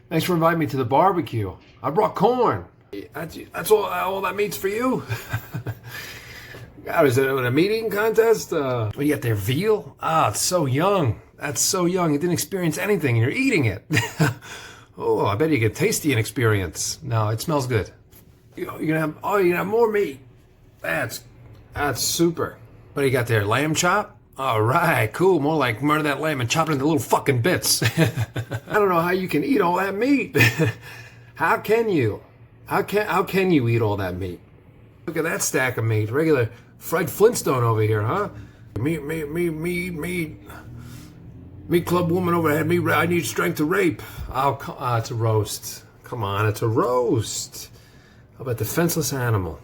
Thanks for inviting me to the barbecue. I brought corn. That's all that meat's for you? God, is it a meat eating contest? What, you got there, veal? Ah, it's so young. That's so young. You didn't experience anything and you're eating it. Oh, I bet you get tasty inexperience. No, it smells good. You're gonna have more meat. That's super. What do you got there, lamb chop? All right, cool. More like murder that lamb and chop it into little fucking bits. I don't know how you can eat all that meat. How can you? How can you eat all that meat? Look at that stack of meat. Regular Fred Flintstone over here, huh? Meat. Meat club woman overhead. I need strength to rape. Oh, it's a roast. Come on, it's a roast. How about defenseless animal?